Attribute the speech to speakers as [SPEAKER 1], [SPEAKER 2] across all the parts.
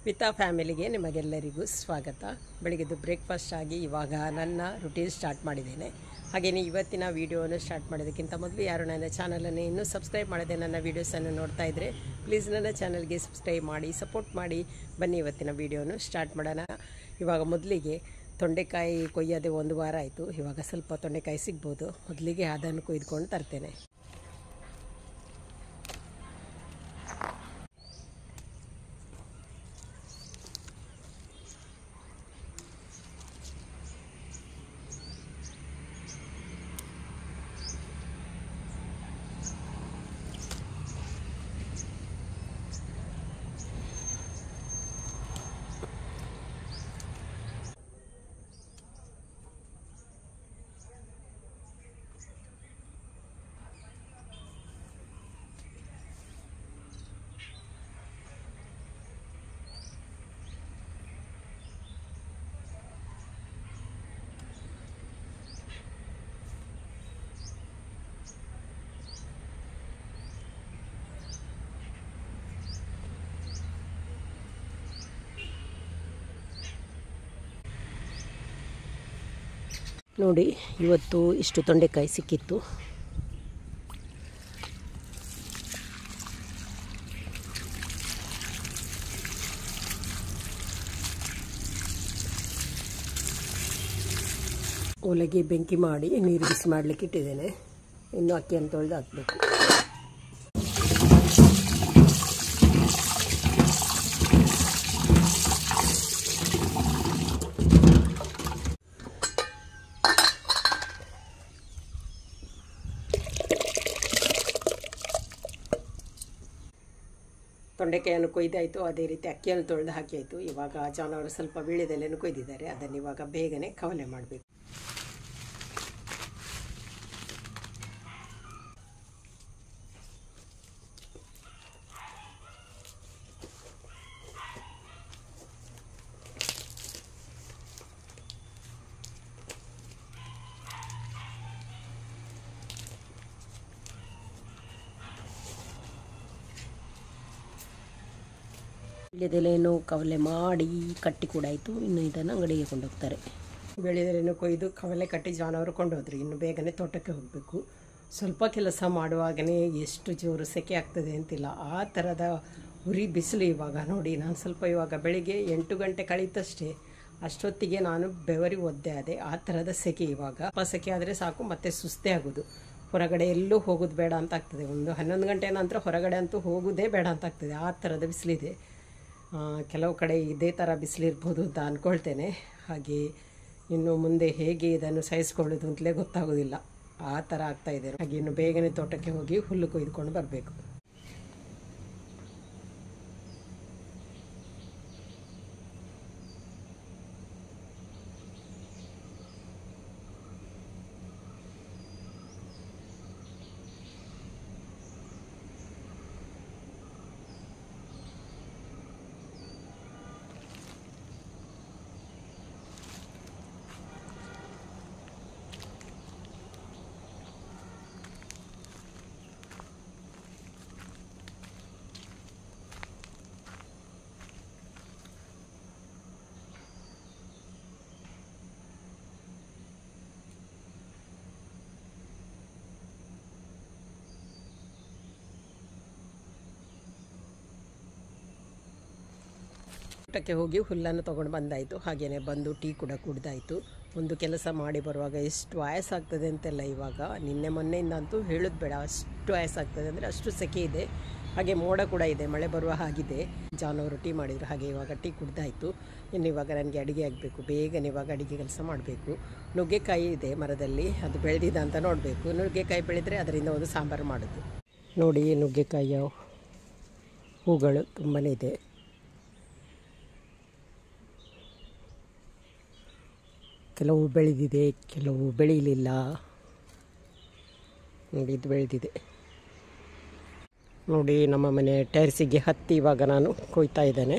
[SPEAKER 1] ಪಿತಾ ಫ್ಯಾಮಿಲಿಗೆ ನಿಮಗೆಲ್ಲರಿಗೂ ಸ್ವಾಗತ. ಬೆಳಿಗ್ಗೆದು ಬ್ರೇಕ್ಫಾಸ್ಟ್ ಆಗಿ ಇವಾಗ ನನ್ನ ರುಟೀನ್ ಸ್ಟಾರ್ಟ್ ಮಾಡಿದ್ದೇನೆ. ಹಾಗೆಯೇ ಇವತ್ತಿನ ವೀಡಿಯೋವನ್ನು ಸ್ಟಾರ್ಟ್ ಮಾಡೋದಕ್ಕಿಂತ ಮೊದಲು ಯಾರು ನನ್ನ ಚಾನಲನ್ನು ಇನ್ನೂ ಸಬ್ಸ್ಕ್ರೈಬ್ ಮಾಡದೆ ನನ್ನ ವೀಡಿಯೋಸನ್ನು ನೋಡ್ತಾ ಇದ್ದರೆ ಪ್ಲೀಸ್ ನನ್ನ ಚಾನಲ್ಗೆ ಸಬ್ಸ್ಕ್ರೈಬ್ ಮಾಡಿ, ಸಪೋರ್ಟ್ ಮಾಡಿ. ಬನ್ನಿ ಇವತ್ತಿನ ವೀಡಿಯೋವನ್ನು ಸ್ಟಾರ್ಟ್ ಮಾಡೋಣ. ಇವಾಗ ಮೊದಲಿಗೆ ತೊಂಡೆಕಾಯಿ ಕೊಯ್ಯೋದೇ 1 ವಾರ ಆಯಿತು. ಇವಾಗ ಸ್ವಲ್ಪ ತೊಂಡೆಕಾಯಿ ಸಿಗ್ಬೋದು. ಮೊದಲಿಗೆ ಅದನ್ನು ಕೊಯ್ದುಕೊಂಡು ತರ್ತೇನೆ. ನೋಡಿ, ಇವತ್ತು ಇಷ್ಟು ತೊಂಡೆಕಾಯಿ ಸಿಕ್ಕಿತ್ತು. ಒಲೆಗೆ ಬೆಂಕಿ ಮಾಡಿ ನೀರು ಬಿಸಿ ಮಾಡಲಿಕ್ಕೆ ಇಟ್ಟಿದ್ದೇನೆ. ಇನ್ನು ಅಕ್ಕಿಯನ್ನು ತೊಳೆದು ಹಾಕಬೇಕು. ತೊಂಡೆಕಾಯನ್ನು ಕೊಯ್ದಾಯಿತು. ಅದೇ ರೀತಿ ಅಕ್ಕಿಯನ್ನು ತೊಳೆದು ಹಾಕಿ ಆಯಿತು. ಇವಾಗ ಜಾನವರು ಸ್ವಲ್ಪ ವೀಳ್ಯದೆಲೆಯನ್ನು ಕೊಯ್ದಿದ್ದಾರೆ. ಅದನ್ನು ಇವಾಗ ಬೇಗನೆ ಕವಲೆ ಮಾಡಬೇಕು. ವೀಳ್ಯದೆಲೆಯನ್ನು ಕವಲೆ ಮಾಡಿ ಕಟ್ಟಿ ಕೂಡ ಆಯಿತು. ಇನ್ನು ಇದನ್ನು ಅಂಗಡಿಗೆ ಕೊಂಡೋಗ್ತಾರೆ. ವೀಳ್ಯದೆಲೆಯನ್ನು ಕೊಯ್ದು ಕವಲೆ ಕಟ್ಟಿ ಜಾನವರು ಕೊಂಡೋದ್ರಿ. ಇನ್ನು ಬೇಗನೆ ತೋಟಕ್ಕೆ ಹೋಗಬೇಕು. ಸ್ವಲ್ಪ ಕೆಲಸ ಮಾಡುವಾಗಲೇ ಎಷ್ಟು ಜೋರು ಸೆಕೆ ಆಗ್ತದೆ ಅಂತಿಲ್ಲ, ಆ ಥರದ ಉರಿ ಬಿಸಿಲು. ಇವಾಗ ನೋಡಿ, ನಾನು ಸ್ವಲ್ಪ ಇವಾಗ ಬೆಳಿಗ್ಗೆ 8 ಗಂಟೆ ಕಳೀತಷ್ಟೇ, ಅಷ್ಟೊತ್ತಿಗೆ ನಾನು ಬೆವರಿ ಒದ್ದೆ ಆದೆ. ಆ ಥರದ ಸೆಕೆ. ಇವಾಗ ಸೆಕೆ ಆದರೆ ಸಾಕು, ಮತ್ತೆ ಸುಸ್ತೇ ಆಗೋದು. ಹೊರಗಡೆ ಎಲ್ಲೂ ಹೋಗೋದು ಬೇಡ ಅಂತ ಆಗ್ತದೆ. ಒಂದು 11 ಗಂಟೆ ನಂತರ ಹೊರಗಡೆ ಅಂತೂ ಹೋಗೋದೇ ಬೇಡ ಅಂತ ಆಗ್ತದೆ. ಆ ಥರದ ಬಿಸಿಲಿದೆ. ಕೆಲವು ಕಡೆ ಇದೇ ಥರ ಬಿಸಿಲಿರ್ಬೋದು ಅಂತ ಅಂದ್ಕೊಳ್ತೇನೆ. ಹಾಗೆ ಇನ್ನು ಮುಂದೆ ಹೇಗೆ ಇದನ್ನು ಸಹಿಸ್ಕೊಳ್ಳೋದು ಅಂತಲೇ ಗೊತ್ತಾಗೋದಿಲ್ಲ. ಆ ಥರ ಆಗ್ತಾಯಿದೆ. ಹಾಗೆ ಇನ್ನು ಬೇಗನೆ ತೋಟಕ್ಕೆ ಹೋಗಿ ಹುಲ್ಲು ಕೊಯ್ದುಕೊಂಡು ಬರಬೇಕು. ತೋಟಕ್ಕೆ ಹೋಗಿ ಹುಲ್ಲನ್ನು ತೊಗೊಂಡು ಬಂದಾಯಿತು. ಹಾಗೆಯೇ ಬಂದು ಟೀ ಕೂಡ ಕುಡ್ದಾಯಿತು. ಒಂದು ಕೆಲಸ ಮಾಡಿ ಬರುವಾಗ ಎಷ್ಟು ವಯಸ್ಸಾಗ್ತದೆ ಅಂತೆಲ್ಲ ಇವಾಗ ನಿನ್ನೆ ಮೊನ್ನೆಯಿಂದ ಅಂತೂ ಹೇಳೋದು ಬೇಡ, ಅಷ್ಟು ವಯಸ್ಸಾಗ್ತದೆ. ಅಂದರೆ ಅಷ್ಟು ಸೆಕೆ ಇದೆ. ಹಾಗೆ ಮೋಡ ಕೂಡ ಇದೆ, ಮಳೆ ಬರುವ ಹಾಗಿದೆ. ಜಾನವರು ಟೀ ಮಾಡಿದರು. ಹಾಗೆ ಇವಾಗ ಟೀ ಕುಡ್ದಾಯಿತು. ಇನ್ನು ಇವಾಗ ನನಗೆ ಅಡುಗೆ ಆಗಬೇಕು. ಬೇಗನೆ ಇವಾಗ ಅಡುಗೆ ಕೆಲಸ ಮಾಡಬೇಕು. ನುಗ್ಗೆಕಾಯಿ ಇದೆ ಮರದಲ್ಲಿ, ಅದು ಬೆಳೆದಿದೆ ಅಂತ ನೋಡಬೇಕು. ನುಗ್ಗೆಕಾಯಿ ಬೆಳೆದರೆ ಅದರಿಂದ ಒಂದು ಸಾಂಬಾರು ಮಾಡೋದು. ನೋಡಿ, ನುಗ್ಗೆಕಾಯಿಯ ಹೂಗಳು ತುಂಬಾ ಇದೆ. ಕೆಲವು ಬೆಳೆದಿದೆ, ಕೆಲವು ಬೆಳೀಲಿಲ್ಲ. ನೋಡಿ, ಇದು ಬೆಳೆದಿದೆ. ನೋಡಿ, ನಮ್ಮ ಮನೆ ಟೆರೆಸಿಗೆ ಹತ್ತಿ ಇವಾಗ ನಾನು ಕೊಯ್ತಾ ಇದ್ದೇನೆ.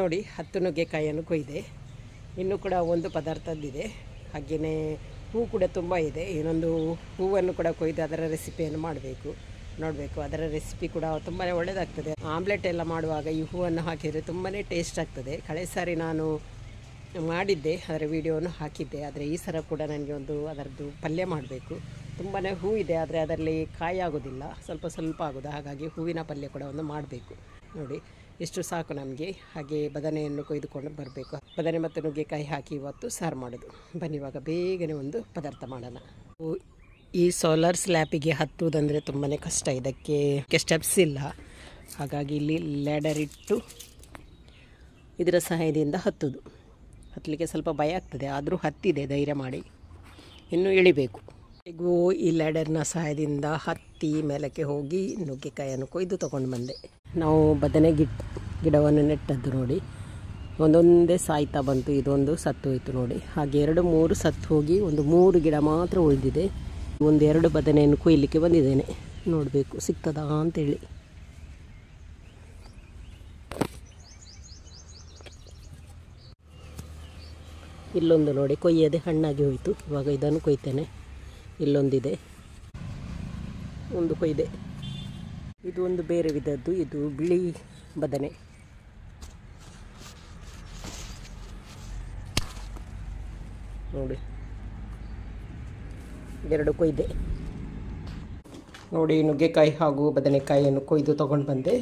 [SPEAKER 1] ನೋಡಿ 10 ನುಗ್ಗೆಕಾಯಿಯನ್ನು ಕೊಯ್ದೆ. ಇನ್ನೂ ಕೂಡ ಒಂದು ಪದಾರ್ಥದಿದೆ. ಹಾಗೆಯೇ ಹೂ ಕೂಡ ತುಂಬ ಇದೆ. ಇನ್ನೊಂದು ಹೂವನ್ನು ಕೂಡ ಕೊಯ್ದು ಅದರ ರೆಸಿಪಿಯನ್ನು ಮಾಡಬೇಕು, ನೋಡಬೇಕು. ಅದರ ರೆಸಿಪಿ ಕೂಡ ತುಂಬಾ ಒಳ್ಳೆಯದಾಗ್ತದೆ. ಆಮ್ಲೆಟ್ ಎಲ್ಲ ಮಾಡುವಾಗ ಈ ಹೂವನ್ನು ಹಾಕಿದರೆ ತುಂಬಾ ಟೇಸ್ಟ್ ಆಗ್ತದೆ. ಕಳೆದ ಸಾರಿ ನಾನು ಮಾಡಿದ್ದೆ, ಅದರ ವಿಡಿಯೋವನ್ನು ಹಾಕಿದ್ದೆ. ಆದರೆ ಈ ಸಲ ಕೂಡ ನನಗೆ ಅದರದ್ದು ಪಲ್ಯ ಮಾಡಬೇಕು. ತುಂಬಾ ಹೂ ಇದೆ, ಆದರೆ ಅದರಲ್ಲಿ ಕಾಯಿ ಆಗೋದಿಲ್ಲ, ಸ್ವಲ್ಪ ಸ್ವಲ್ಪ ಆಗೋದು. ಹಾಗಾಗಿ ಹೂವಿನ ಪಲ್ಯ ಕೂಡ ಮಾಡಬೇಕು. ನೋಡಿ ಎಷ್ಟು ಸಾಕು ನಮಗೆ. ಹಾಗೆ ಬದನೆಯನ್ನು ಕೊಯ್ದುಕೊಂಡು ಬರಬೇಕು. ಬದನೆ ಮತ್ತು ನುಗ್ಗೆಕಾಯಿ ಹಾಕಿ ಇವತ್ತು ಸಾರು ಮಾಡೋದು. ಬನ್ನಿ ಇವಾಗ ಬೇಗನೆ ಒಂದು ಪದಾರ್ಥ ಮಾಡೋಣ. ಈ ಸೋಲಾರ್ ಸ್ಲ್ಯಾಪಿಗೆ ಹತ್ತುವುದಂದರೆ ತುಂಬಾ ಕಷ್ಟ. ಇದಕ್ಕೆ ಸ್ಟೆಪ್ಸ್ ಇಲ್ಲ. ಹಾಗಾಗಿ ಇಲ್ಲಿ ಲ್ಯಾಡರ್ ಇಟ್ಟು ಇದರ ಸಹಾಯದಿಂದ ಹತ್ತಲಿಕ್ಕೆ ಸ್ವಲ್ಪ ಭಯ ಆಗ್ತದೆ. ಆದರೂ ಹತ್ತಿದೆ, ಧೈರ್ಯ ಮಾಡಿ. ಇನ್ನು ಇಳಿಬೇಕು. ಈಗೂ ಈ ಲ್ಯಾಡರ್ನ ಸಹಾಯದಿಂದ ಹತ್ತಿ ಮೇಲಕ್ಕೆ ಹೋಗಿ ನುಗ್ಗೆಕಾಯಿಯನ್ನು ಕೊಯ್ದು ತೊಗೊಂಡು ಬಂದೆ. ನಾವು ಬದನೆ ಗಿಡವನ್ನು ನೆಟ್ಟದ್ದು ನೋಡಿ, ಒಂದೊಂದೇ ಸಾಯ್ತಾ ಬಂತು. ಇದೊಂದು ಸತ್ತು ಹೋಯಿತು ನೋಡಿ. ಹಾಗೆ 2-3 ಸತ್ತು ಹೋಗಿ 3 ಗಿಡ ಮಾತ್ರ ಉಳಿದಿದೆ. 1-2 ಬದನೆಯನ್ನು ಕೊಯ್ಯಲಿಕ್ಕೆ ಬಂದಿದ್ದೇನೆ. ನೋಡಬೇಕು ಸಿಗ್ತದಾ ಅಂತೇಳಿ. ಇಲ್ಲೊಂದು ನೋಡಿ ಕೊಯ್ಯದೆ ಹಣ್ಣಾಗಿ ಹೋಯಿತು. ಇವಾಗ ಇದನ್ನು ಕೊಯ್ತೇನೆ. ಇಲ್ಲೊಂದಿದೆ, ಒಂದು ಕೊಯ್ದೆ. ಇದು ಒಂದು ಬೇರೆ ವಿಧದ್ದು, ಇದು ಬಿಳಿ ಬದನೆ. ನೋಡಿ 2 ಕೊಯ್ದೆ. ನೋಡಿ ನುಗ್ಗೆಕಾಯಿ ಹಾಗೂ ಬದನೆಕಾಯಿಯನ್ನು ಕೊಯ್ದು ತೊಗೊಂಡು ಬಂದೆ.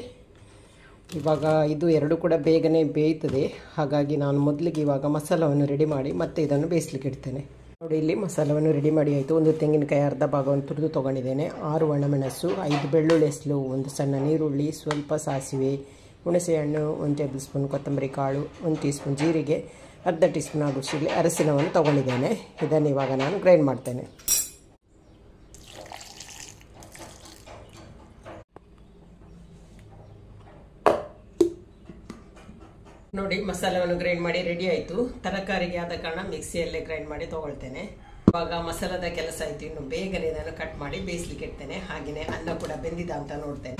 [SPEAKER 1] ಇವಾಗ ಇದು 2 ಕೂಡ ಬೇಗನೆ ಬೇಯ್ತದೆ. ಹಾಗಾಗಿ ನಾನು ಮೊದಲಿಗೆ ಇವಾಗ ಮಸಾಲವನ್ನು ರೆಡಿ ಮಾಡಿ ಮತ್ತೆ ಇದನ್ನು ಬೇಯಿಸ್ಲಿಕ್ಕೆ ಇಡ್ತೇನೆ. ನೋಡಿ ಇಲ್ಲಿ ಮಸಾಲವನ್ನು ರೆಡಿ ಮಾಡಿ ಆಯಿತು. 1 ತೆಂಗಿನಕಾಯಿ ಅರ್ಧ ಭಾಗವನ್ನು ತುರಿದು ತೊಗೊಂಡಿದ್ದೇನೆ. 6 ಒಣಮೆಣಸು, 5 ಬೆಳ್ಳುಳ್ಳಿ ಹೆಸರು, 1 ಸಣ್ಣ ನೀರುಳ್ಳಿ, ಸ್ವಲ್ಪ ಸಾಸಿವೆ, ಹುಣಸೆಹಣ್ಣು, 1 ಟೇಬಲ್ ಸ್ಪೂನ್ ಕೊತ್ತಂಬರಿ ಕಾಳು, 1 ಟೀ ಸ್ಪೂನ್ ಜೀರಿಗೆ, ಅರ್ಧ ಟೀ ಸ್ಪೂನ್ ಆಗುವಷ್ಟು ಅರಸಿನವನ್ನು ತೊಗೊಂಡಿದ್ದೇನೆ. ಇದನ್ನು ಇವಾಗ ನಾನು ಗ್ರೈಂಡ್ ಮಾಡ್ತೇನೆ. ನೋಡಿ ಮಸಾಲವನ್ನು ಗ್ರೈಂಡ್ ಮಾಡಿ ರೆಡಿ ಆಯಿತು. ತರಕಾರಿಗೆ ಆದ ಕಾರಣ ಮಿಕ್ಸಿಯಲ್ಲೇ ಗ್ರೈಂಡ್ ಮಾಡಿ ತೊಗೊಳ್ತೇನೆ. ಇವಾಗ ಮಸಾಲದ ಕೆಲಸ ಆಯಿತು. ಇನ್ನು ಬೇಗನೆ ಇದನ್ನು ಕಟ್ ಮಾಡಿ ಬೇಯಿಸ್ಲಿಕ್ಕೆ ಇಡ್ತೇನೆ. ಹಾಗೆಯೇ ಅನ್ನ ಕೂಡ ಬೆಂದಿದ ಅಂತ ನೋಡ್ತೇನೆ.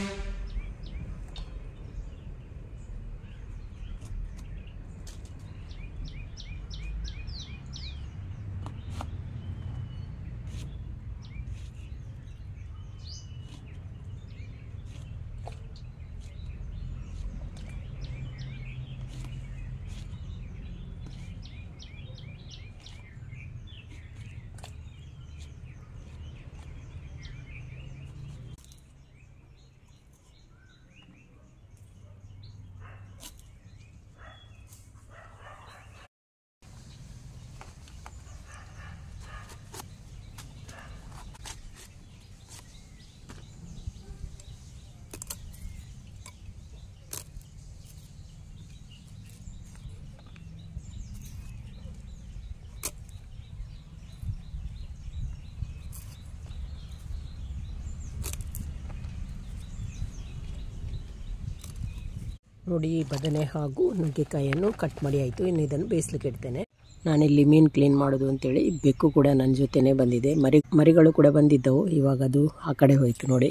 [SPEAKER 1] ನೋಡಿ ಬದನೆ ಹಾಗೂ ನುಗ್ಗೆಕಾಯಿಯನ್ನು ಕಟ್ ಮಾಡಿ ಆಯಿತು. ಇನ್ನು ಇದನ್ನು ಬೇಯಿಸ್ಲಿಕ್ಕೆ ಇಡ್ತೇನೆ. ನಾನಿಲ್ಲಿ ಮೀನು ಕ್ಲೀನ್ ಮಾಡೋದು ಅಂತೇಳಿ ಬೆಕ್ಕು ಕೂಡ ನನ್ನ ಜೊತೆನೇ ಬಂದಿದೆ. ಮರಿಗಳು ಕೂಡ ಬಂದಿದ್ದವು. ಇವಾಗ ಅದು ಆ ಕಡೆ ಹೋಯಿತು ನೋಡಿ.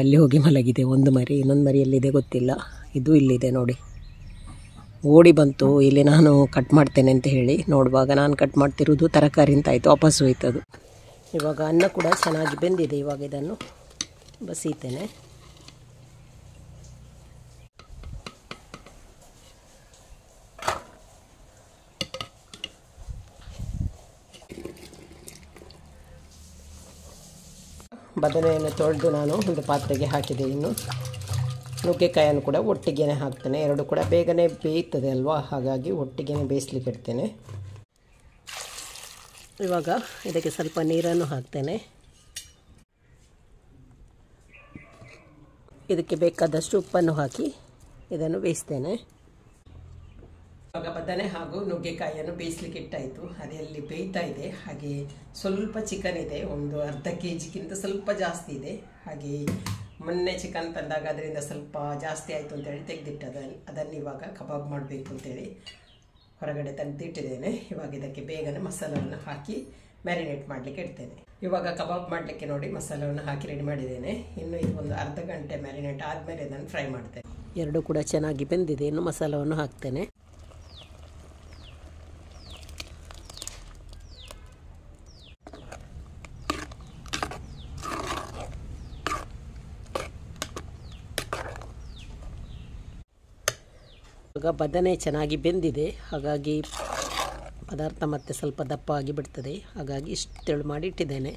[SPEAKER 1] ಅಲ್ಲಿ ಹೋಗಿ ಮಲಗಿದೆ ಒಂದು ಮರಿ. ಇನ್ನೊಂದು ಮರಿ ಎಲ್ಲಿದೆ ಗೊತ್ತಿಲ್ಲ. ಇದು ಇಲ್ಲಿದೆ ನೋಡಿ. ಓಡಿ ಬಂತು ಇಲ್ಲಿ ನಾನು ಕಟ್ ಮಾಡ್ತೇನೆ ಅಂತ ಹೇಳಿ. ನೋಡುವಾಗ ನಾನು ಕಟ್ ಮಾಡ್ತಿರೋದು ತರಕಾರಿ ಅಂತ ಆಯಿತು, ವಾಪಸ್ ಹೋಯ್ತು ಅದು. ಇವಾಗ ಅನ್ನ ಕೂಡ ಚೆನ್ನಾಗಿ ಬೆಂದಿದೆ. ಇವಾಗ ಇದನ್ನು ಬಸೀತೇನೆ. ಬದನೆಯನ್ನು ತೊಳೆದು ನಾನು ಒಂದು ಪಾತ್ರೆಗೆ ಹಾಕಿದೆ. ಇನ್ನು ನುಗ್ಗೆಕಾಯಿಯನ್ನು ಕೂಡ ಒಟ್ಟಿಗೆ ಹಾಕ್ತೇನೆ. 2 ಕೂಡ ಬೇಗನೆ ಬೇಯ್ತದೆ ಅಲ್ವಾ, ಹಾಗಾಗಿ ಒಟ್ಟಿಗೆ ಬೇಯಿಸ್ಲಿಕ್ಕೆ ಇಡ್ತೇನೆ. ಇವಾಗ ಇದಕ್ಕೆ ಸ್ವಲ್ಪ ನೀರನ್ನು ಹಾಕ್ತೇನೆ. ಇದಕ್ಕೆ ಬೇಕಾದಷ್ಟು ಉಪ್ಪನ್ನು ಹಾಕಿ ಇದನ್ನು ಬೇಯಿಸ್ತೇನೆ. ಇವಾಗ ಬದನೆ ಹಾಗೂ ನುಗ್ಗೆಕಾಯಿಯನ್ನು ಬೇಯಿಸ್ಲಿಕ್ಕೆ ಇಟ್ಟಾಯಿತು. ಅದರಲ್ಲಿ ಬೇಯ್ತಾ ಇದೆ. ಹಾಗೆ ಸ್ವಲ್ಪ ಚಿಕನ್ ಇದೆ, ಒಂದು ಅರ್ಧ kg ಸ್ವಲ್ಪ ಜಾಸ್ತಿ ಇದೆ. ಹಾಗೆ ಮೊನ್ನೆ ಚಿಕನ್ ತಂದಾಗ ಅದರಿಂದ ಸ್ವಲ್ಪ ಜಾಸ್ತಿ ಆಯಿತು ಅಂತೇಳಿ ತೆಗೆದಿಟ್ಟದ. ಅದನ್ನು ಇವಾಗ ಕಬಾಬ್ ಮಾಡಬೇಕು ಅಂತೇಳಿ ಹೊರಗಡೆ ತಂದಿಟ್ಟಿದ್ದೇನೆ. ಇವಾಗ ಇದಕ್ಕೆ ಬೇಗನೆ ಮಸಾಲವನ್ನು ಹಾಕಿ ಮ್ಯಾರಿನೇಟ್ ಮಾಡಲಿಕ್ಕೆ ಇಡ್ತೇನೆ. ಇವಾಗ ಕಬಾಬ್ ಮಾಡಲಿಕ್ಕೆ ನೋಡಿ ಮಸಾಲವನ್ನು ಹಾಕಿ ರೆಡಿ ಮಾಡಿದ್ದೇನೆ. ಇನ್ನು ಇದು ಒಂದು ಅರ್ಧ ಗಂಟೆ ಮ್ಯಾರಿನೇಟ್ ಆದಮೇಲೆ ಇದನ್ನು ಫ್ರೈ ಮಾಡ್ತೇನೆ. ಎರಡು ಕೂಡ ಚೆನ್ನಾಗಿ ಬೆಂದಿದೆ. ಇನ್ನು ಮಸಾಲವನ್ನು ಹಾಕ್ತೇನೆ. ಇವಾಗ ಬದನೆ ಚೆನ್ನಾಗಿ ಬೆಂದಿದೆ, ಹಾಗಾಗಿ ಪದಾರ್ಥ ಮತ್ತೆ ಸ್ವಲ್ಪ ದಪ್ಪ ಆಗಿ ಬಿಡ್ತದೆ. ಹಾಗಾಗಿ ಇಷ್ಟು ತೆಳು ಮಾಡಿ ಇಟ್ಟಿದ್ದೇನೆ.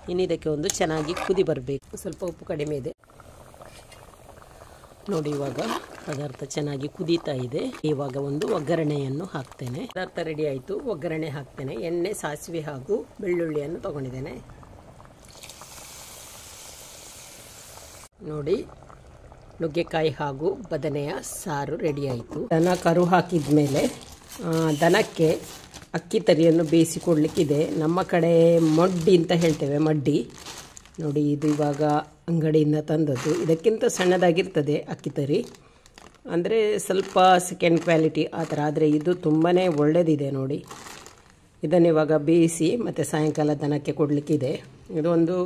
[SPEAKER 1] ಇನ್ನು ಇದಕ್ಕೆ ಒಂದು ಚೆನ್ನಾಗಿ ಕುದಿ ಬರಬೇಕು. ಸ್ವಲ್ಪ ಉಪ್ಪು ಕಡಿಮೆ ಇದೆ ನೋಡಿ. ಇವಾಗ ಪದಾರ್ಥ ಚೆನ್ನಾಗಿ ಕುದೀತಾ ಇದೆ. ಇವಾಗ ಒಂದು ಒಗ್ಗರಣೆಯನ್ನು ಹಾಕ್ತೇನೆ. ಪದಾರ್ಥ ರೆಡಿ ಆಯಿತು. ಒಗ್ಗರಣೆ ಹಾಕ್ತೇನೆ. ಎಣ್ಣೆ, ಸಾಸಿವೆ ಹಾಗೂ ಬೆಳ್ಳುಳ್ಳಿಯನ್ನು ತಗೊಂಡಿದ್ದೇನೆ ನೋಡಿ. ನುಗ್ಗೆಕಾಯಿ ಹಾಗೂ ಬದನೆಯ ಸಾರು ರೆಡಿ ಆಯಿತು. ದನ ಕರು ಹಾಕಿದ ಮೇಲೆ ದನಕ್ಕೆ ಅಕ್ಕಿ ತರಿಯನ್ನು ಬೇಯಿಸಿಕೊಡ್ಲಿಕ್ಕಿದೆ. ನಮ್ಮ ಕಡೆ ಮಡ್ಡಿ ಅಂತ ಹೇಳ್ತೇವೆ, ಮಡ್ಡಿ ನೋಡಿ. ಇದು ಇವಾಗ ಅಂಗಡಿಯಿಂದ ತಂದದ್ದು. ಇದಕ್ಕಿಂತ ಸಣ್ಣದಾಗಿರ್ತದೆ ಅಕ್ಕಿ ತರಿ, ಅಂದರೆ ಸ್ವಲ್ಪ ಸೆಕೆಂಡ್ ಕ್ವಾಲಿಟಿ ಆ ಥರ. ಆದರೆ ಇದು ತುಂಬಾ ಒಳ್ಳೆಯದಿದೆ ನೋಡಿ. ಇದನ್ನು ಇವಾಗ ಬೇಯಿಸಿ ಮತ್ತು ಸಾಯಂಕಾಲ ದನಕ್ಕೆ ಕೊಡಲಿಕ್ಕಿದೆ. ಇದು ಒಂದು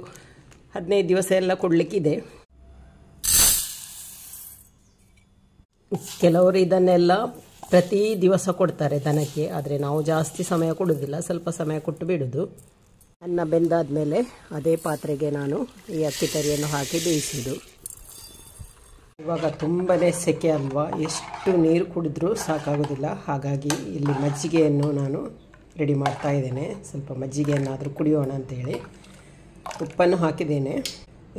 [SPEAKER 1] 15 ದಿವಸ ಎಲ್ಲ ಕೊಡಲಿಕ್ಕಿದೆ. ಕೆಲವರು ಇದನ್ನೆಲ್ಲ ಪ್ರತಿ ದಿವಸ ಕೊಡ್ತಾರೆ ದನಕ್ಕೆ. ಆದರೆ ನಾವು ಜಾಸ್ತಿ ಸಮಯ ಕೊಡೋದಿಲ್ಲ, ಸ್ವಲ್ಪ ಸಮಯ ಕೊಟ್ಟು ಬಿಡೋದು. ಅನ್ನ ಬೆಂದಾದ ಮೇಲೆ ಅದೇ ಪಾತ್ರೆಗೆ ನಾನು ಈ ಅಕ್ಕಿ ತರಿಯನ್ನು ಹಾಕಿ ಬೇಯಿಸೋದು. ಇವಾಗ ತುಂಬಾ ಸೆಕೆ ಅಲ್ವಾ, ಎಷ್ಟು ನೀರು ಕುಡಿದ್ರೂ ಸಾಕಾಗೋದಿಲ್ಲ. ಹಾಗಾಗಿ ಇಲ್ಲಿ ಮಜ್ಜಿಗೆಯನ್ನು ನಾನು ರೆಡಿ ಮಾಡ್ತಾ ಇದ್ದೇನೆ. ಸ್ವಲ್ಪ ಮಜ್ಜಿಗೆಯನ್ನಾದರೂ ಕುಡಿಯೋಣ ಅಂತೇಳಿ ಉಪ್ಪನ್ನು ಹಾಕಿದ್ದೇನೆ.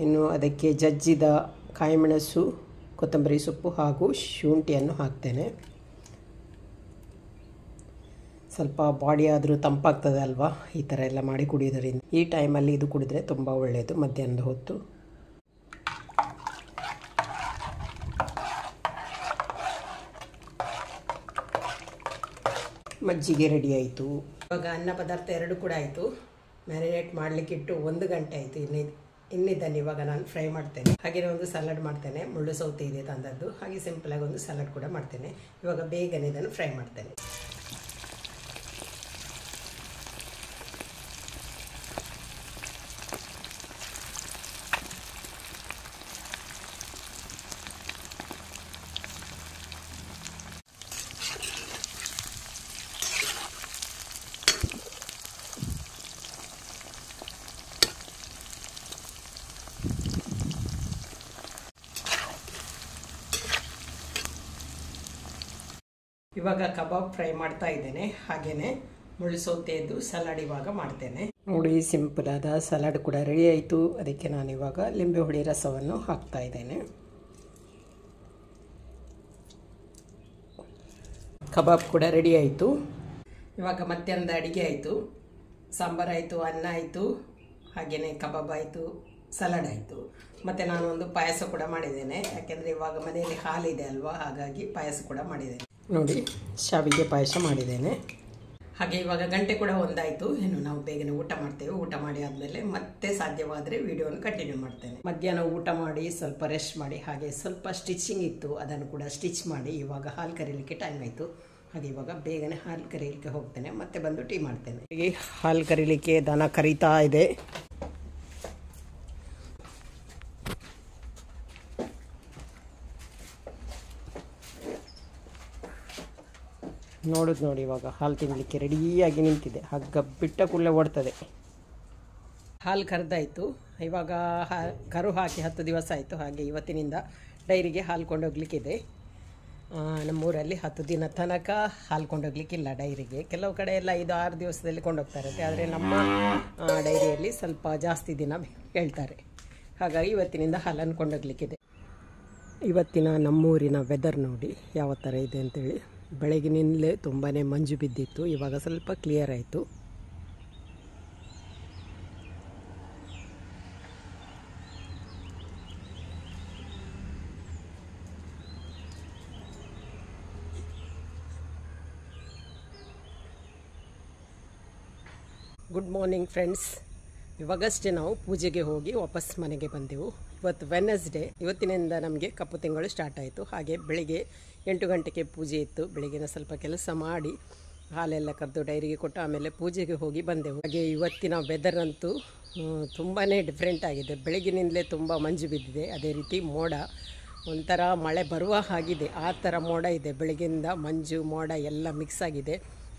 [SPEAKER 1] ಇನ್ನು ಅದಕ್ಕೆ ಜಜ್ಜಿದ ಕಾಯಿಮೆಣಸು, ಕೊತ್ತಂಬರಿ ಸೊಪ್ಪು ಹಾಗೂ ಶುಂಠಿಯನ್ನು ಹಾಕ್ತೇನೆ. ಸ್ವಲ್ಪ ಬಾಡಿ ಆದರೂ ತಂಪಾಗ್ತದೆ ಅಲ್ವಾ, ಈ ಥರ ಎಲ್ಲ ಮಾಡಿ ಕುಡಿಯೋದರಿಂದ. ಈ ಟೈಮಲ್ಲಿ ಇದು ಕುಡಿದ್ರೆ ತುಂಬ ಒಳ್ಳೆಯದು ಮಧ್ಯಾಹ್ನದ ಹೊತ್ತು. ಮಜ್ಜಿಗೆ ರೆಡಿ ಆಯಿತು. ಇವಾಗ ಅನ್ನ ಪದಾರ್ಥ ಎರಡು ಕೂಡ ಆಯಿತು. ಮ್ಯಾರಿನೇಟ್ ಮಾಡಲಿಕ್ಕಿಟ್ಟು 1 ಗಂಟೆ ಆಯಿತು. ಇನ್ನಿದ್ದನ್ನು ಇವಾಗ ನಾನು ಫ್ರೈ ಮಾಡ್ತೇನೆ. ಹಾಗೆಯೇ ಒಂದು ಸಲಾಡ್ ಮಾಡ್ತೇನೆ. ಮುಳ್ಳು ಸೌತೆ ಇದೆ ತಂದದ್ದು. ಹಾಗೆ ಸಿಂಪಲಾಗಿ ಒಂದು ಸಲಾಡ್ ಕೂಡ ಮಾಡ್ತೇನೆ. ಇವಾಗ ಬೇಗನೆ ಇದನ್ನು ಫ್ರೈ ಮಾಡ್ತೇನೆ. ಇವಾಗ ಕಬಾಬ್ ಫ್ರೈ ಮಾಡ್ತಾ ಇದ್ದೇನೆ. ಹಾಗೇನೆ ಮುಳ್ಳು ಸೌತೆಯದ್ದು ಸಲಾಡ್ ಇವಾಗ ಮಾಡ್ತೇನೆ ನೋಡಿ. ಸಿಂಪಲ್ ಆದ ಸಲಾಡ್ ಕೂಡ ರೆಡಿ ಆಯಿತು. ಅದಕ್ಕೆ ನಾನು ಇವಾಗ ಲಿಂಬೆ ಹುಳಿ ರಸವನ್ನು ಹಾಕ್ತಾ ಇದ್ದೇನೆ. ಕಬಾಬ್ ಕೂಡ ರೆಡಿ ಆಯಿತು. ಇವಾಗ ಮಧ್ಯಾಹ್ನದ ಅಡಿಗೆ ಆಯಿತು. ಸಾಂಬಾರು ಆಯಿತು, ಅನ್ನ ಆಯಿತು, ಹಾಗೆಯೇ ಕಬಾಬ್ ಆಯಿತು, ಸಲಾಡ್ ಆಯಿತು. ಮತ್ತು ನಾನು ಒಂದು ಪಾಯಸ ಕೂಡ ಮಾಡಿದ್ದೇನೆ. ಯಾಕೆಂದರೆ ಇವಾಗ ಮನೆಯಲ್ಲಿ ಹಾಲಿದೆ ಅಲ್ವಾ, ಹಾಗಾಗಿ ಪಾಯಸ ಕೂಡ ಮಾಡಿದ್ದೇನೆ ನೋಡಿ. ಶಾವಿಗೆ ಪಾಯಸ ಮಾಡಿದ್ದೇನೆ. ಹಾಗೆ ಇವಾಗ ಗಂಟೆ ಕೂಡ ಒಂದಾಯಿತು. ಇನ್ನು ನಾವು ಬೇಗನೆ ಊಟ ಮಾಡ್ತೇವೆ. ಊಟ ಮಾಡಿ ಆದಮೇಲೆ ಮತ್ತೆ ಸಾಧ್ಯವಾದರೆ ವಿಡಿಯೋನ ಕಂಟಿನ್ಯೂ ಮಾಡ್ತೇನೆ. ಮಧ್ಯಾಹ್ನ ಊಟ ಮಾಡಿ ಸ್ವಲ್ಪ ರೆಸ್ಟ್ ಮಾಡಿ, ಹಾಗೆ ಸ್ವಲ್ಪ ಸ್ಟಿಚಿಂಗ್ ಇತ್ತು, ಅದನ್ನು ಕೂಡ ಸ್ಟಿಚ್ ಮಾಡಿ ಇವಾಗ ಹಾಲು ಕರೀಲಿಕ್ಕೆ ಟೈಮ್ ಆಯಿತು. ಹಾಗೆ ಇವಾಗ ಬೇಗನೆ ಹಾಲು ಕರೀಲಿಕ್ಕೆ ಹೋಗ್ತೇನೆ. ಮತ್ತೆ ಬಂದು ಟೀ ಮಾಡ್ತೇನೆ. ಹೀಗೆ ಹಾಲು ಕರೀಲಿಕ್ಕೆ ದನ ಕರೀತಾ ಇದೆ. ನೋಡುದು ನೋಡಿ, ಇವಾಗ ಹಾಲು ತಿನ್ನಲಿಕ್ಕೆ ರೆಡಿಯಾಗಿ ನಿಂತಿದೆ. ಹಗ್ಗ ಬಿಟ್ಟ ಕೂಡಲೇ ಓಡ್ತದೆ. ಹಾಲು ಕರೆದಾಯಿತು. ಇವಾಗ ಕರು ಹಾಕಿ 10 ದಿವಸ ಆಯಿತು. ಹಾಗೆ ಇವತ್ತಿನಿಂದ ಡೈರಿಗೆ ಹಾಲು ಕೊಂಡೋಗ್ಲಿಕ್ಕಿದೆ. ನಮ್ಮೂರಲ್ಲಿ 10 ದಿನ ತನಕ ಹಾಲು ಕೊಂಡೋಗ್ಲಿಕ್ಕಿಲ್ಲ ಡೈರಿಗೆ. ಕೆಲವು ಕಡೆ ಎಲ್ಲ 5-6 ದಿವಸದಲ್ಲಿ ಕೊಂಡೋಗ್ತಾರೆ. ಆದರೆ ನಮ್ಮ ಡೈರಿಯಲ್ಲಿ ಸ್ವಲ್ಪ ಜಾಸ್ತಿ ದಿನ ಹೇಳ್ತಾರೆ. ಹಾಗಾಗಿ ಇವತ್ತಿನಿಂದ ಹಾಲನ್ನು ಕೊಂಡೋಗ್ಲಿಕ್ಕಿದೆ. ಇವತ್ತಿನ ನಮ್ಮೂರಿನ ವೆದರ್ ನೋಡಿ ಯಾವ ಥರ ಇದೆ ಅಂತೇಳಿ. ಬೆಳಗಿನಿಂದಲೇ ತುಂಬಾ ಮಂಜು ಬಿದ್ದಿತ್ತು. ಇವಾಗ ಸ್ವಲ್ಪ ಕ್ಲಿಯರ್ ಆಯಿತು. Good morning friends. ಇವಾಗಷ್ಟೇ ನಾವು ಪೂಜೆಗೆ ಹೋಗಿ ವಾಪಸ್ ಮನೆಗೆ ಬಂದೆವು. ಇವತ್ತು ವೆಡ್ನೆಸ್ಡೇ. ಇವತ್ತಿನಿಂದ ನಮಗೆ ಕಪ್ಪು ತಿಂಗಳು ಸ್ಟಾರ್ಟ್ ಆಯಿತು. ಹಾಗೆ ಬೆಳಿಗ್ಗೆ 8 ಗಂಟೆಗೆ ಪೂಜೆ ಇತ್ತು. ಬೆಳಿಗ್ಗೆನ ಸ್ವಲ್ಪ ಕೆಲಸ ಮಾಡಿ ಹಾಲೆಲ್ಲ ಕರೆದು ಡೈರಿಗೆ ಕೊಟ್ಟು ಆಮೇಲೆ ಪೂಜೆಗೆ ಹೋಗಿ ಬಂದೆವು. ಹಾಗೆ ಇವತ್ತಿನ ವೆದರ್ ಅಂತೂ ತುಂಬಾ ಡಿಫ್ರೆಂಟ್ ಆಗಿದೆ. ಬೆಳಗಿನಿಂದಲೇ ತುಂಬ ಮಂಜು ಬಿದ್ದಿದೆ. ಅದೇ ರೀತಿ ಮೋಡ ಒಂಥರ ಮಳೆ ಬರುವ ಹಾಗಿದೆ, ಆ ಥರ ಮೋಡ ಇದೆ. ಬೆಳಗ್ಗೆಯಿಂದ ಮಂಜು ಮೋಡ ಎಲ್ಲ ಮಿಕ್ಸ್ ಆಗಿದೆ.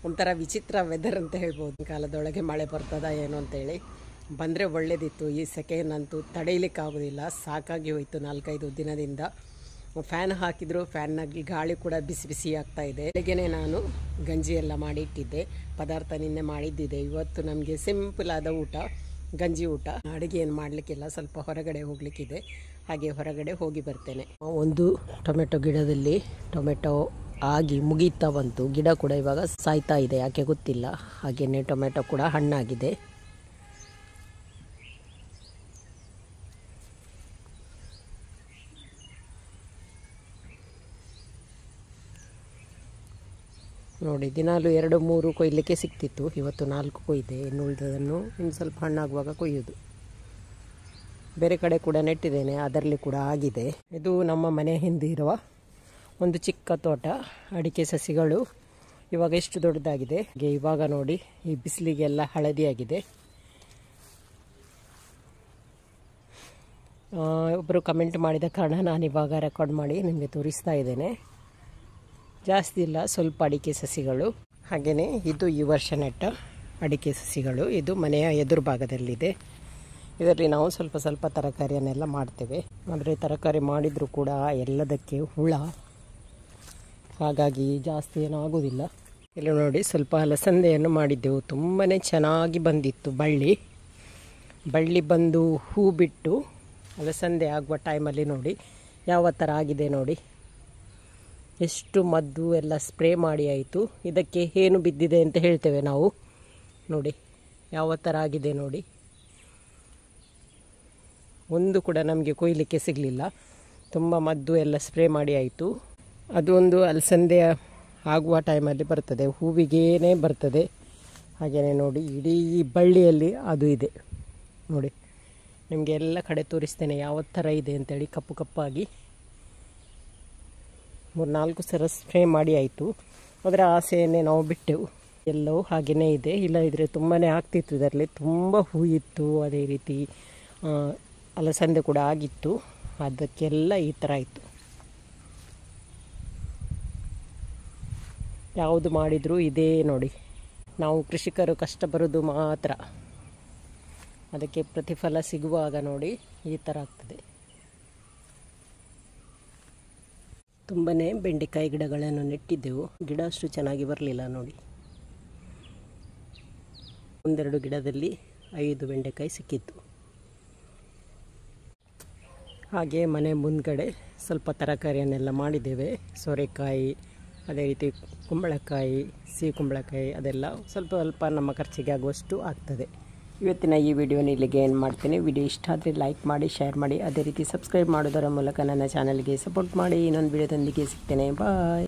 [SPEAKER 1] ಒಂಥರ ವಿಚಿತ್ರ ವೆದರ್ ಅಂತ ಹೇಳ್ಬೋದು. ಕಾಲದೊಳಗೆ ಮಳೆ ಬರ್ತದಾ ಏನೋ ಅಂತೇಳಿ. ಬಂದರೆ ಒಳ್ಳೆಯದಿತ್ತು. ಈ ಸೆಕೆಯನ್ನಂತೂ ತಡೆಯಲಿಕ್ಕಾಗೋದಿಲ್ಲ, ಸಾಕಾಗಿ ಹೋಯಿತು 4-5 ದಿನದಿಂದ. ಫ್ಯಾನ್ ಹಾಕಿದ್ರು ಫ್ಯಾನ್ನಾಗಿ ಗಾಳಿ ಕೂಡ ಬಿಸಿ ಬಿಸಿ ಆಗ್ತಾ ಇದೆ. ಬೆಳಗ್ಗೆನೇ ನಾನು ಗಂಜಿ ಎಲ್ಲ ಮಾಡಿ ಇಟ್ಟಿದ್ದೆ. ಪದಾರ್ಥ ನಿನ್ನೆ ಮಾಡಿದ್ದಿದೆ. ಇವತ್ತು ನಮಗೆ ಸಿಂಪಲ್ ಆದ ಊಟ, ಗಂಜಿ ಊಟ. ಅಡುಗೆ ಏನು ಮಾಡಲಿಕ್ಕಿಲ್ಲ, ಸ್ವಲ್ಪ ಹೊರಗಡೆ ಹೋಗಲಿಕ್ಕಿದೆ, ಹಾಗೆ ಹೊರಗಡೆ ಹೋಗಿ ಬರ್ತೇನೆ. ಒಂದು ಟೊಮೆಟೊ ಗಿಡದಲ್ಲಿ ಟೊಮೆಟೊ ಆಗಿ ಮುಗೀತಾ ಬಂತು. ಗಿಡ ಕೂಡ ಇವಾಗ ಸಾಯ್ತಾ ಇದೆ, ಯಾಕೆ ಗೊತ್ತಿಲ್ಲ. ಹಾಗೆಯೇ ಟೊಮೆಟೊ ಕೂಡ ಹಣ್ಣಾಗಿದೆ. ನೋಡಿ, ದಿನಾಲು 2-3 ಕೊಯ್ಲಿಕ್ಕೆ ಸಿಕ್ತಿತ್ತು. ಇವತ್ತು 4 ಕೊಯ್ದೆ. ಇನ್ನು ಉಳಿದದನ್ನು ಇನ್ನು ಸ್ವಲ್ಪ ಹಣ್ಣಾಗುವಾಗ ಕೊಯ್ಯೋದು. ಬೇರೆ ಕಡೆ ಕೂಡ ನೆಟ್ಟಿದ್ದೇನೆ, ಅದರಲ್ಲಿ ಕೂಡ ಆಗಿದೆ. ಇದು ನಮ್ಮ ಮನೆ ಹಿಂದೆ ಇರುವ ಒಂದು ಚಿಕ್ಕ ತೋಟ. ಅಡಿಕೆ ಸಸಿಗಳು ಇವಾಗ ಎಷ್ಟು ದೊಡ್ಡದಾಗಿದೆ. ಇವಾಗ ನೋಡಿ, ಈ ಬಿಸಿಲಿಗೆಲ್ಲ ಹಳದಿಯಾಗಿದೆ. ಒಬ್ಬರು ಕಮೆಂಟ್ ಮಾಡಿದ ಕಾರಣ ನಾನು ಇವಾಗ ರೆಕಾರ್ಡ್ ಮಾಡಿ ನಿಮಗೆ ತೋರಿಸ್ತಾ ಇದ್ದೇನೆ. ಜಾಸ್ತಿ ಇಲ್ಲ, ಸ್ವಲ್ಪ ಅಡಿಕೆ ಸಸಿಗಳು. ಹಾಗೆಯೇ ಇದು ಈ ವರ್ಷ ನೆಟ್ಟ ಅಡಿಕೆ ಸಸಿಗಳು. ಇದು ಮನೆಯ ಎದುರು ಭಾಗದಲ್ಲಿದೆ. ಇದರಲ್ಲಿ ನಾವು ಸ್ವಲ್ಪ ಸ್ವಲ್ಪ ತರಕಾರಿಯನ್ನೆಲ್ಲ ಮಾಡ್ತೇವೆ. ಆದರೆ ತರಕಾರಿ ಮಾಡಿದರೂ ಕೂಡ ಎಲ್ಲದಕ್ಕೆ ಹುಳ, ಹಾಗಾಗಿ ಜಾಸ್ತಿ ಏನೂ ಆಗೋದಿಲ್ಲ. ಇಲ್ಲಿ ನೋಡಿ, ಸ್ವಲ್ಪ ಅಲಸಂದೆಯನ್ನು ಮಾಡಿದ್ದೆವು. ತುಂಬಾ ಚೆನ್ನಾಗಿ ಬಂದಿತ್ತು. ಬಳ್ಳಿ ಬಂದು ಹೂ ಬಿಟ್ಟು ಅಲಸಂದೆ ಆಗುವ ಟೈಮಲ್ಲಿ ನೋಡಿ ಯಾವ ಥರ ಆಗಿದೆ. ನೋಡಿ, ಎಷ್ಟು ಮದ್ದು ಎಲ್ಲ ಸ್ಪ್ರೇ ಮಾಡಿ ಆಯಿತು. ಇದಕ್ಕೆ ಏನು ಬಿದ್ದಿದೆ ಅಂತ ಹೇಳ್ತೇವೆ ನಾವು. ನೋಡಿ ಯಾವ ಥರ ಆಗಿದೆ ನೋಡಿ. ಒಂದು ಕೂಡ ನಮಗೆ ಕೊಯ್ಲಿಕ್ಕೆ ಸಿಗಲಿಲ್ಲ. ತುಂಬ ಮದ್ದು ಎಲ್ಲ ಸ್ಪ್ರೇ ಮಾಡಿ ಆಯಿತು. ಅದು ಒಂದು ಅಲಸಂದೆ ಆಗುವ ಟೈಮಲ್ಲಿ ಬರ್ತದೆ, ಹೂವಿಗೇನೆ ಬರ್ತದೆ. ಹಾಗೆಯೇ ನೋಡಿ, ಇಡೀ ಬಳ್ಳಿಯಲ್ಲಿ ಅದು ಇದೆ ನೋಡಿ. ನಿಮಗೆ ಎಲ್ಲ ಕಡೆ ತೋರಿಸ್ತೇನೆ ಯಾವ ಥರ ಇದೆ ಅಂತೇಳಿ. ಕಪ್ಪು ಕಪ್ಪಾಗಿ 3-4 ಸಲ ಸ್ಪ್ರೇ ಮಾಡಿ ಆಯಿತು. ಅದರ ಆಸೆಯನ್ನೇ ನಾವು ಬಿಟ್ಟೆವು. ಎಲ್ಲವೂ ಹಾಗೆಯೇ ಇದೆ. ಇಲ್ಲದಿದ್ದರೆ ತುಂಬಾ ಆಗ್ತಿತ್ತು. ಇದರಲ್ಲಿ ತುಂಬ ಹೂ ಇತ್ತು. ಅದೇ ರೀತಿ ಅಲಸಂದೆ ಕೂಡ ಆಗಿತ್ತು. ಅದಕ್ಕೆಲ್ಲ ಈ ಥರ ಆಯಿತು. ಯಾವುದು ಮಾಡಿದರೂ ಇದೇ ನೋಡಿ. ನಾವು ಕೃಷಿಕರು ಕಷ್ಟ ಬರೋದು ಮಾತ್ರ, ಅದಕ್ಕೆ ಪ್ರತಿಫಲ ಸಿಗುವಾಗ ನೋಡಿ ಈ ಥರ ಆಗ್ತದೆ. ತುಂಬಾ ಬೆಂಡೆಕಾಯಿ ಗಿಡಗಳನ್ನು ನೆಟ್ಟಿದ್ದೆವು. ಗಿಡ ಅಷ್ಟು ಚೆನ್ನಾಗಿ ಬರಲಿಲ್ಲ ನೋಡಿ. 1-2 ಗಿಡದಲ್ಲಿ 5 ಬೆಂಡೆಕಾಯಿ ಸಿಕ್ಕಿತ್ತು. ಹಾಗೆ ಮನೆ ಮುಂದ್ಗಡೆ ಸ್ವಲ್ಪ ತರಕಾರಿಯನ್ನೆಲ್ಲ ಮಾಡಿದ್ದೇವೆ. ಸೋರೆಕಾಯಿ, ಅದೇ ರೀತಿ ಕುಂಬಳಕಾಯಿ, ಸಿಹಿ ಕುಂಬಳಕಾಯಿ, ಅದೆಲ್ಲ ಸ್ವಲ್ಪ ಸ್ವಲ್ಪ ನಮ್ಮ ಖರ್ಚಿಗೆ ಆಗುವಷ್ಟು ಆಗ್ತದೆ. ಇವತ್ತಿನ ಈ ವಿಡಿಯೋನ ಇಲ್ಲಿಗೆ ಏನು ಮಾಡ್ತೇನೆ. ವಿಡಿಯೋ ಇಷ್ಟ ಆದರೆ ಲೈಕ್ ಮಾಡಿ, ಶೇರ್ ಮಾಡಿ, ಅದೇ ರೀತಿ ಸಬ್ಸ್ಕ್ರೈಬ್ ಮಾಡೋದರ ಮೂಲಕ ನನ್ನ ಚಾನಲ್ಗೆ ಸಪೋರ್ಟ್ ಮಾಡಿ. ಇನ್ನೊಂದು ವಿಡಿಯೋದೊಂದಿಗೆ ಸಿಗ್ತೇನೆ. ಬಾಯ್.